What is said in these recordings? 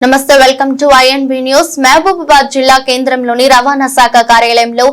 నమస్తే welcome to INB news. Mahabubabad జిల్లా కేంద్రంలోని రవాణా శాఖ కార్యాలయంలో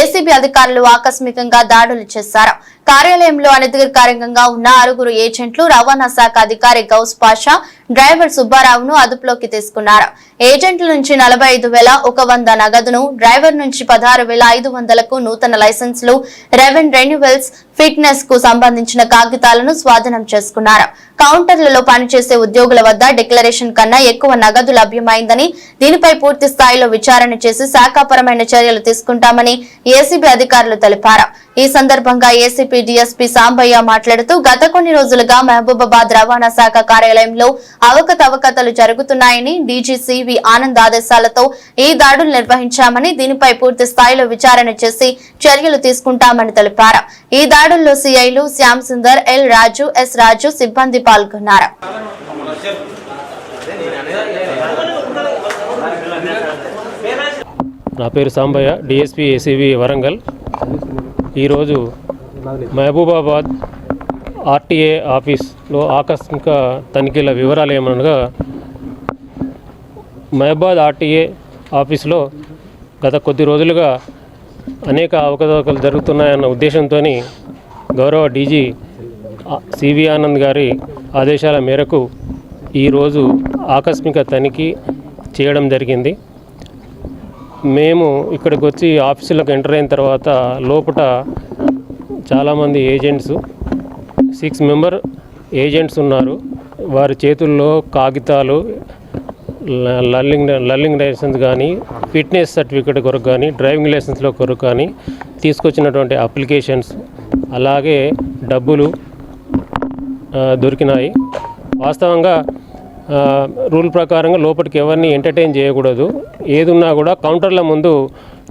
ఏసీబీ అధికారులు ఆకస్మికంగా దాడులు చేశారు. కార్యాలయంలో అనధికారికంగా ఉన్న 6 ఏజెంట్లు రవాణా శాఖ అధికారి గౌస్ పాషా, డ్రైవర్ సుబ్బారావును అదుపులోకి తీసుకున్నారు. ఏజెంట్ల నుంచి 45,100 నగదును, డ్రైవర్ నుంచి 16,500కు నూతన లైసెన్సులు, రెన్యువల్స్, ఫిట్నెస్ కు సంబంధించిన కాగితాలను స్వాధీనం చేసుకున్నారు. కౌంటర్లలో పనిచేసే ఉద్యోగుల వద్ద డిక్లరేషన్ కన్నా ఎక్కువ నగదు లభ్యమైందని, దీనిపై పూర్తి స్థాయిలో విచారణ చేసి శాఖాపరమైన చర్యలు తీసుకుంటామని ఏసీబీ అధికారులు తెలిపారు. ఈ సందర్భంగా ఏసీపీ డీఎస్పీ సాంబయ్య మాట్లాడుతూ గత కొన్ని రోజులుగా మహబూబాబాద్ రవాణా శాఖ కార్యాలయంలో అవకతవకలు జరుగుతున్నాయని, డీజీ సివి ఆనంద్ ఆదేశాలతో ఈ దాడులు నిర్వహించామని, దీనిపై పూర్తి స్థాయిలో విచారణ చేసి చర్యలు తీసుకుంటామని తెలిపారు. ఈ దాడుల్లో సిఐలు శ్యామ్ సుందర్, ఎల్ రాజు, ఎస్ రాజు సిబ్బంది పాల్గొన్నారు. నా పేరు సాంబయ్య, డిఎస్పీ ఏసీబీ వరంగల్. ఈరోజు మహబూబాబాద్ ఆర్టీఏ ఆఫీస్లో ఆకస్మిక తనిఖీల వివరాలు ఏమనగా, మహబూబాబాద్ ఆర్టీఏ ఆఫీస్లో గత కొద్ది రోజులుగా అనేక అవకతవకలు జరుగుతున్నాయన్న ఉద్దేశంతో గౌరవ డీజీ సివి ఆనంద్ గారి ఆదేశాల మేరకు ఈరోజు ఆకస్మిక తనిఖీ చేయడం జరిగింది. మేము ఇక్కడికి వచ్చి ఆఫీసులకు ఎంటర్ అయిన తర్వాత లోపల చాలామంది ఏజెంట్స్ 6 మెంబర్ ఏజెంట్స్ ఉన్నారు. వారి చేతుల్లో కాగితాలు, లర్నింగ్ లైసెన్స్ కానీ, ఫిట్నెస్ సర్టిఫికేట్ కొరకు కానీ, డ్రైవింగ్ లైసెన్స్లో కొరకు కానీ తీసుకొచ్చినటువంటి అప్లికేషన్స్, అలాగే డబ్బులు దొరికినాయి. వాస్తవంగా రూల్ ప్రకారంగా లోపలికి ఎవరిని ఎంటర్టైన్ చేయకూడదు. ఏదున్నా కూడా కౌంటర్ల ముందు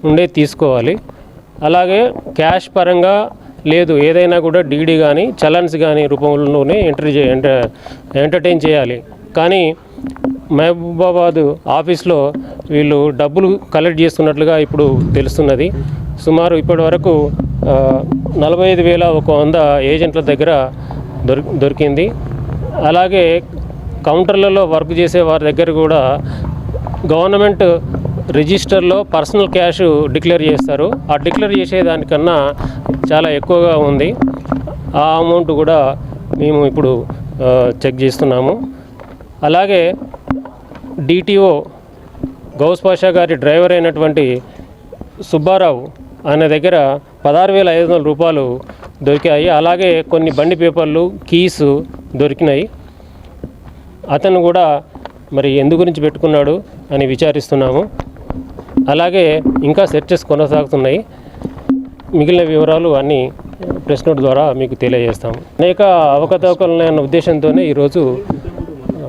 ఉండే తీసుకోవాలి. అలాగే క్యాష్ పరంగా లేదు, ఏదైనా కూడా డీడీ కానీ చలన్స్ కానీ రూపంలోనే ఎంటర్టైన్ చేయాలి. కానీ మహబూబాబాద్ ఆఫీస్లో వీళ్ళు డబ్బులు కలెక్ట్ చేస్తున్నట్లుగా ఇప్పుడు తెలుస్తున్నది. సుమారు ఇప్పటి వరకు 45,100 ఏజెంట్ల దగ్గర దొరికింది. అలాగే కౌంటర్లలో వర్క్ చేసే వారి దగ్గర కూడా గవర్నమెంట్ రిజిస్టర్లో పర్సనల్ క్యాష్ డిక్లేర్ చేస్తారు. ఆ డిక్లేర్ చేసేదానికన్నా చాలా ఎక్కువగా ఉంది. ఆ అమౌంట్ కూడా మేము ఇప్పుడు చెక్ చేస్తున్నాము. అలాగే డిటిఓ గౌస్ పాషా గారి డ్రైవర్ అయినటువంటి సుబ్బారావు ఆయన దగ్గర 16,500 రూపాయలు దొరికాయి. అలాగే కొన్ని బండి పేపర్లు, కీస్ దొరికినాయి. అతను కూడా మరి ఎందు గురించి పెట్టుకున్నాడు అని విచారిస్తున్నాము. అలాగే ఇంకా సెర్చెస్ కొనసాగుతున్నాయి. మిగిలిన వివరాలు అన్నీ ప్రెస్ నోట్ ద్వారా మీకు తెలియజేస్తాము. అనేక అవకతవకలు ఉన్నాయన్న ఉద్దేశంతోనే ఈరోజు